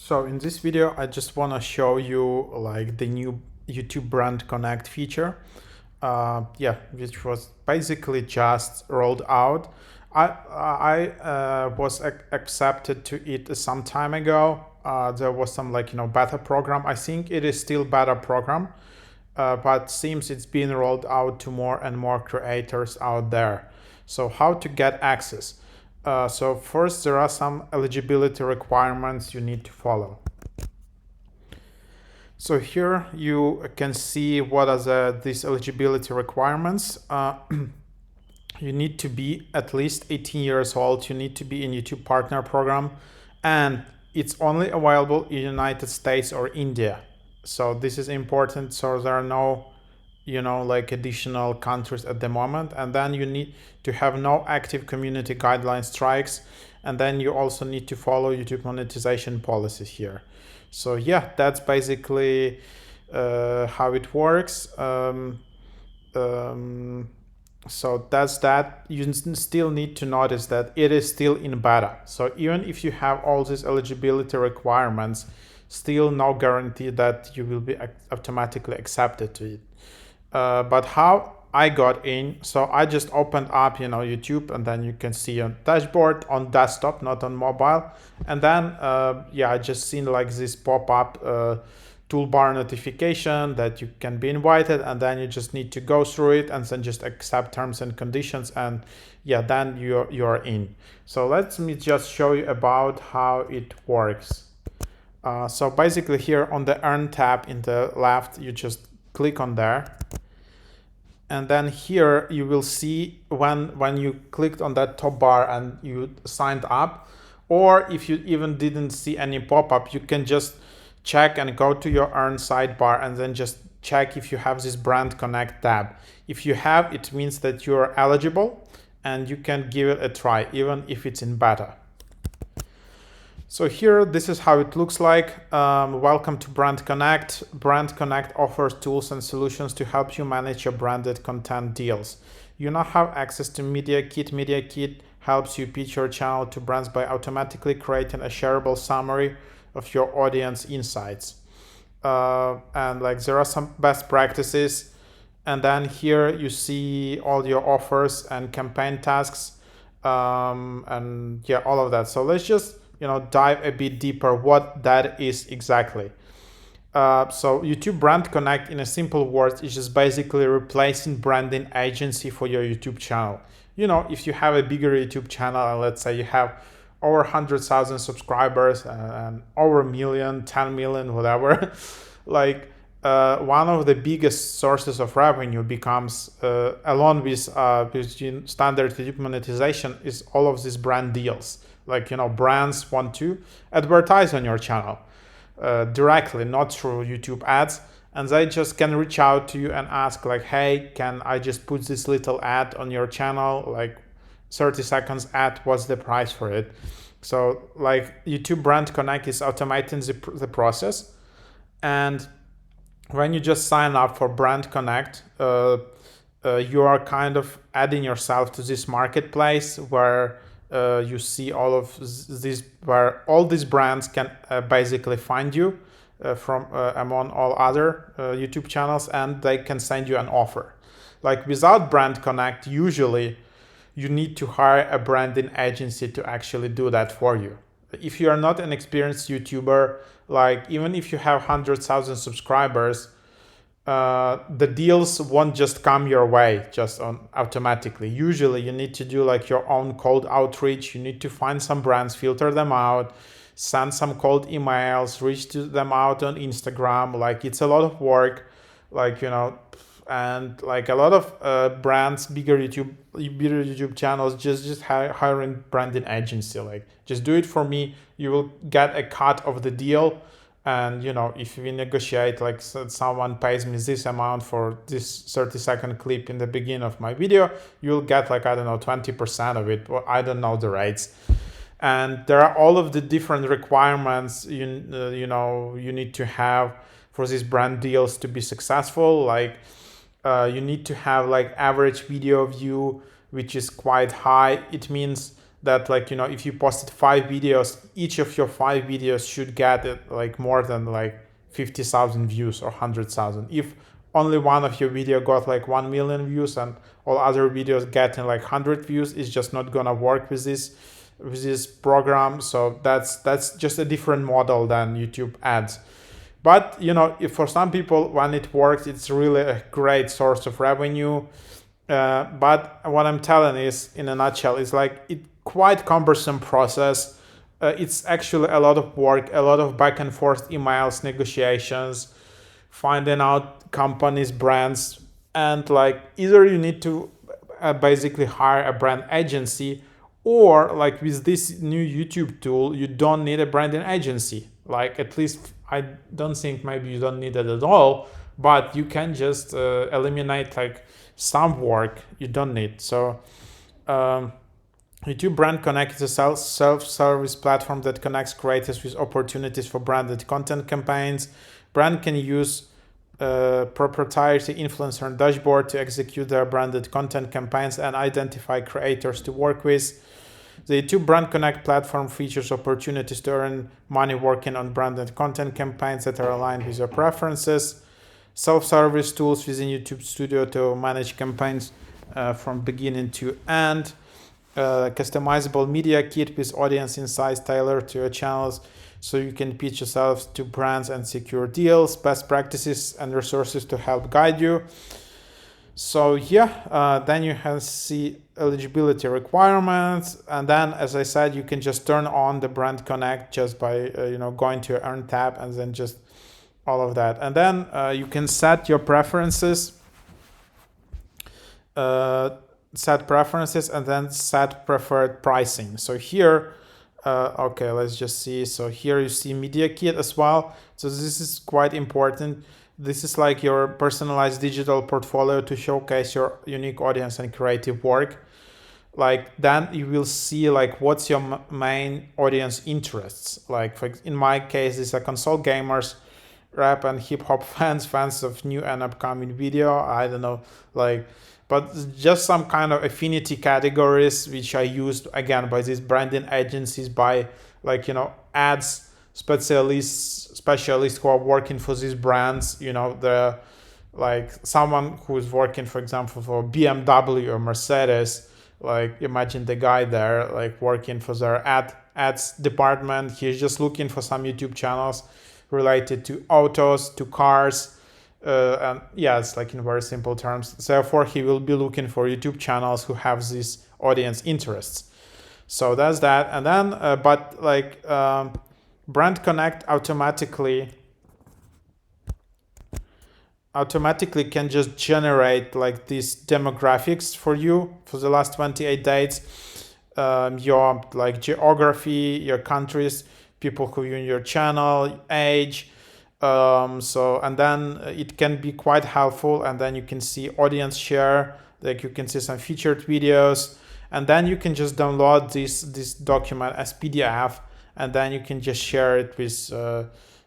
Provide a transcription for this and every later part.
So in this video, I just want to show you like the new YouTube Brand Connect feature. Which was basically just rolled out. I was accepted to it some time ago. There was some beta program. I think it is still beta program, but seems it's being rolled out to more and more creators out there. So how to get access? So first, there are some eligibility requirements you need to follow. So here you can see what are these eligibility requirements. You need to be at least 18 years old. You need to be in YouTube Partner Program, and it's only available in United States or India. So this is important. So there are no additional countries at the moment. And then you need to have no active community guideline strikes, and then you also need to follow YouTube monetization policies here. So yeah, that's basically how it works. So that's that. You still need to notice that it is still in beta. So even if you have all these eligibility requirements, still no guarantee that you will be automatically accepted to it. But how I got in, so I just opened up YouTube, and then you can see on dashboard on desktop, not on mobile. And then I just seen like this pop-up toolbar notification that you can be invited, and then you just need to go through it and then just accept terms and conditions, and then you're in. So let me just show you about how it works. So basically here on the Earn tab in the left, you just click on there. And then here you will see when you clicked on that top bar and you signed up, or if you even didn't see any pop-up, you can just check and go to your Earn sidebar and then just check if you have this Brand Connect tab. If you have, it means that you're eligible and you can give it a try, even if it's in beta. So here, this is how it looks like. Welcome to Brand Connect. Brand Connect offers tools and solutions to help you manage your branded content deals. You now have access to Media Kit. Media Kit helps you pitch your channel to brands by automatically creating a shareable summary of your audience insights. And there are some best practices. And then here you see all your offers and campaign tasks, all of that. So let's just dive a bit deeper what that is exactly. So YouTube Brand Connect, in a simple words, is just basically replacing branding agency for your YouTube channel. If you have a bigger YouTube channel, and let's say you have over 100,000 subscribers and over a million, 10 million, whatever, one of the biggest sources of revenue becomes, along with standard YouTube monetization, is all of these brand deals. Brands want to advertise on your channel directly, not through YouTube ads, and they just can reach out to you and ask hey, can I just put this little ad on your channel, 30 seconds ad, what's the price for it? So YouTube Brand Connect is automating the process, and when you just sign up for Brand Connect, you are kind of adding yourself to this marketplace where you see all of these, where all these brands can basically find you from among all other YouTube channels, and they can send you an offer. Without Brand Connect, usually you need to hire a branding agency to actually do that for you. If you are not an experienced YouTuber, even if you have 100,000 subscribers, the deals won't just come your way just automatically. Usually you need to do your own cold outreach. You need to find some brands, filter them out, send some cold emails, reach to them out on Instagram. It's a lot of work, and a lot of brands, bigger YouTube channels just hiring branding agency. Just do it for me, you will get a cut of the deal. And if we negotiate, someone pays me this amount for this 30-second clip in the beginning of my video, you'll get 20% of it. Well, I don't know the rates. And there are all of the different requirements you need to have for these brand deals to be successful. You need to have average video view, which is quite high. It means that like, you know, if you posted 5 videos, each of your 5 videos should get it like more than like 50,000 views or 100,000. If only one of your video got like 1 million views and all other videos getting like 100 views, it's just not gonna work with this program. So that's just a different model than YouTube ads. But you know, if for some people when it works, it's really a great source of revenue. But what I'm telling is, in a nutshell, it's like it quite cumbersome process. It's actually a lot of work, a lot of back and forth emails, negotiations, finding out companies, brands, and like either you need to basically hire a brand agency, or like with this new YouTube tool, you don't need a branding agency. Like at least I don't think maybe you don't need it at all, but you can just eliminate like some work you don't need. So YouTube Brand Connect is a self-service platform that connects creators with opportunities for branded content campaigns. Brand can use proprietary influencer dashboard to execute their branded content campaigns and identify creators to work with. The YouTube Brand Connect platform features opportunities to earn money working on branded content campaigns that are aligned with your preferences. Self-service tools within YouTube Studio to manage campaigns from beginning to end. Customizable media kit with audience insights tailored to your channels, so you can pitch yourself to brands and secure deals. Best practices and resources to help guide you. So yeah, then you have see eligibility requirements, and then as I said, you can just turn on the Brand Connect just by going to Earn tab and then just all of that, and then you can set your preferences. Set preferences and then set preferred pricing. So here, okay, let's just see. So here you see Media Kit as well. So this is quite important. This is like your personalized digital portfolio to showcase your unique audience and creative work. Like then you will see like what's your main audience interests. Like in my case, these are console gamers, rap and hip hop fans of new and upcoming video. I don't know, like, but just some kind of affinity categories which are used again by these branding agencies, by like ads specialists who are working for these brands. The like someone who is working, for example, for BMW or Mercedes. Like imagine the guy there like working for their ads department. He's just looking for some YouTube channels related to autos, to cars. And yeah, it's like in very simple terms. Therefore, he will be looking for YouTube channels who have these audience interests. So that's that. And then, but like Brand Connect automatically can just generate like these demographics for you for the last 28 days. Your like geography, your countries, people who view your channel, age. So and then it can be quite helpful, and then you can see audience share, like you can see some featured videos, and then you can just download this document as PDF, and then you can just share it with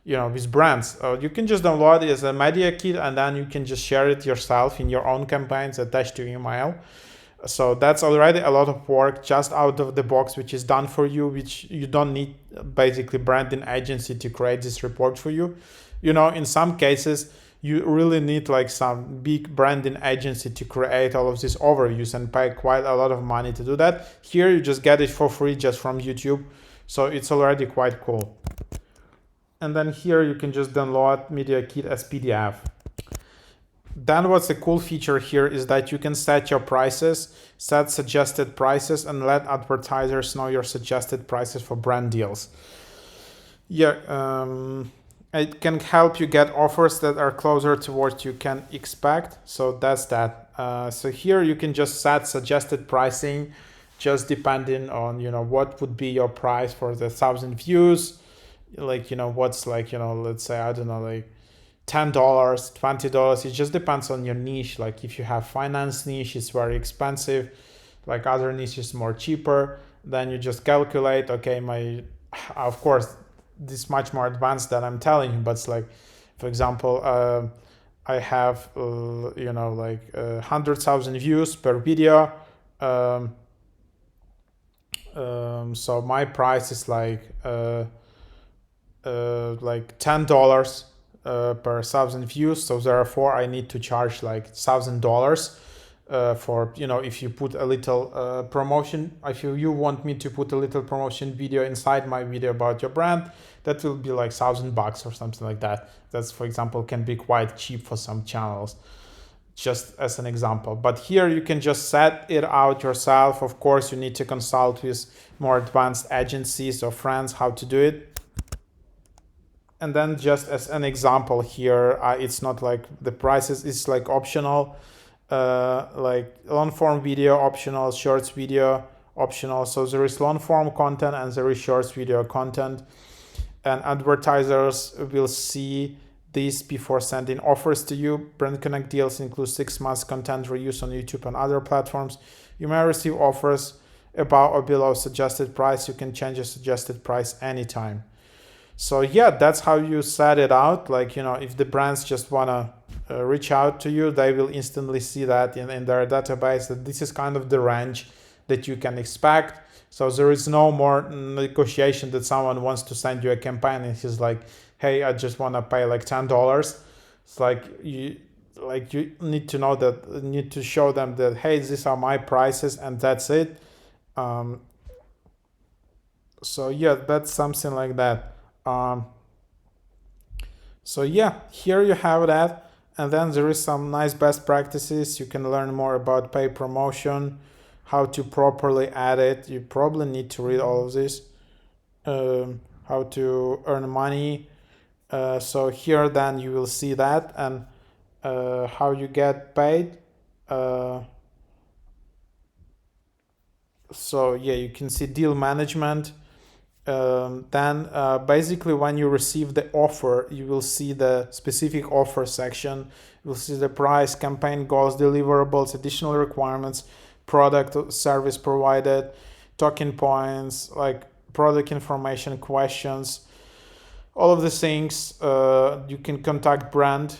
with brands. You can just download it as a media kit, and then you can just share it yourself in your own campaigns attached to email. So that's already a lot of work just out of the box, which is done for you, which you don't need basically branding agency to create this report for you. In some cases, you really need like some big branding agency to create all of these overviews and pay quite a lot of money to do that. Here, you just get it for free just from YouTube. So it's already quite cool. And then here you can just download Media Kit as PDF. Then what's a cool feature here is that you can set your prices, set suggested prices, and let advertisers know your suggested prices for brand deals. Yeah, it can help you get offers that are closer to what you can expect. So that's that. So here you can just set suggested pricing, just depending on what would be your price for the 1,000 views. Like what's like let's say I don't know, like $10, $20. It just depends on your niche. Like if you have finance niche, it's very expensive. Like other niches more cheaper. Then you just calculate, okay, of course this much more advanced than I'm telling you, but it's like, for example, I have 100,000 views per video. So my price is like $10 per 1,000 views. So therefore, I need to charge like $1,000 for, you know, if you put a little promotion. If you want me to put a little promotion video inside my video about your brand, that will be like $1,000 or something like that. That's, for example, can be quite cheap for some channels, just as an example. But here you can just set it out yourself. Of course, you need to consult with more advanced agencies or friends how to do it. And then just as an example here, it's not like the prices, it's like optional, like long form video optional, shorts video optional. So there is long form content and there is shorts video content, and advertisers will see this before sending offers to you. Brand Connect deals include 6 months content reuse on YouTube and other platforms. You may receive offers above or below suggested price. You can change the suggested price anytime. So yeah, that's how you set it out. Like, you know, if the brands just want to reach out to you, they will instantly see that in their database that this is kind of the range that you can expect. So there is no more negotiation that someone wants to send you a campaign and he's like, hey, I just want to pay like $10. It's like you need to know that, you need to show them that, hey, these are my prices and that's it. So yeah, that's something like that. So yeah, here you have that. And then there is some nice best practices. You can learn more about paid promotion, how to properly add it. You probably need to read all of this. How to earn money. So here then you will see that, and how you get paid. So yeah, you can see deal management. Then basically when you receive the offer, you will see the specific offer section. You will see the price, campaign goals, deliverables, additional requirements, product service provided, talking points, like product information, questions, all of the things. You can contact brand.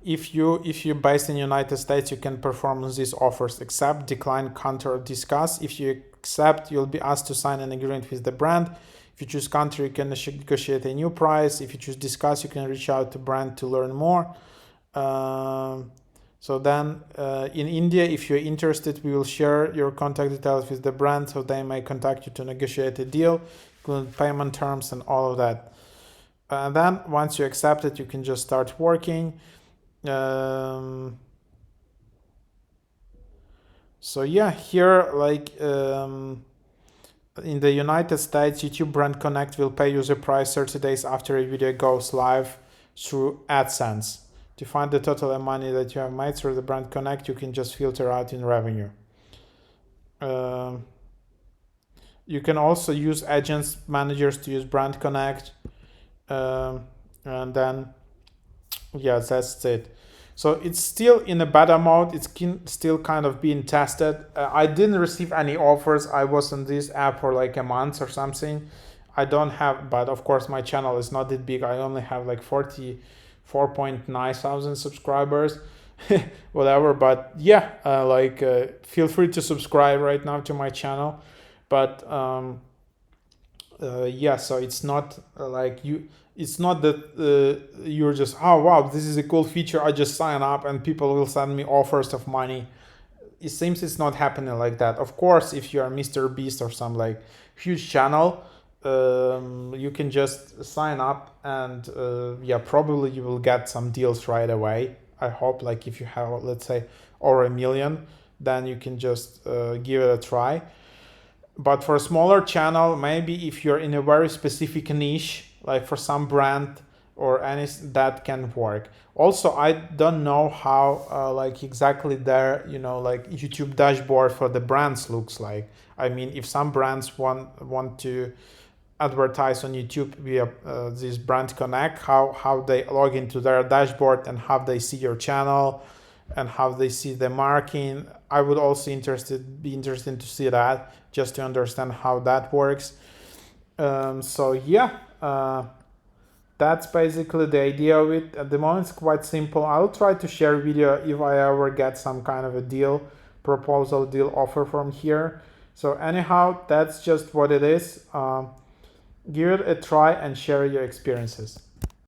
If you're based in United States, you can perform these offers: accept, decline, counter, or discuss. If you accept, you'll be asked to sign an agreement with the brand. If you choose counter, you can negotiate a new price. If you choose discuss, you can reach out to brand to learn more. So then in India, if you're interested, we will share your contact details with the brand so they may contact you to negotiate a deal, including payment terms and all of that. And then once you accept it, you can just start working. So yeah, here like in the United States, YouTube Brand Connect will pay you the price 30 days after a video goes live through AdSense. To find the total of money that you have made through the Brand Connect, you can just filter out in revenue. You can also use agents, managers to use Brand Connect, and then yeah, that's it. So it's still in a beta mode. It's still kind of being tested. I didn't receive any offers. I was on this app for like a month or something. I don't have, but of course my channel is not that big. I only have like 44.9 thousand subscribers, whatever. But yeah, feel free to subscribe right now to my channel. But yeah, so it's not it's not that you're just, oh wow, this is a cool feature, I just sign up and people will send me offers of money. It seems it's not happening like that. Of course, if you are Mr. Beast or some like huge channel, you can just sign up and yeah, probably you will get some deals right away. I hope, like if you have, let's say, over 1 million, then you can just give it a try. But for a smaller channel, maybe if you're in a very specific niche, like for some brand or any, that can work. Also, I don't know how like exactly their, you know, like YouTube dashboard for the brands looks like. I mean, if some brands want to advertise on YouTube via this Brand Connect, how they log into their dashboard and how they see your channel and how they see the marking. I would also be interested to see that, just to understand how that works. So yeah, that's basically the idea of it. At the moment, it's quite simple. I'll try to share video if I ever get some kind of a deal proposal deal offer from here. So anyhow, that's just what it is. Give it a try and share your experiences.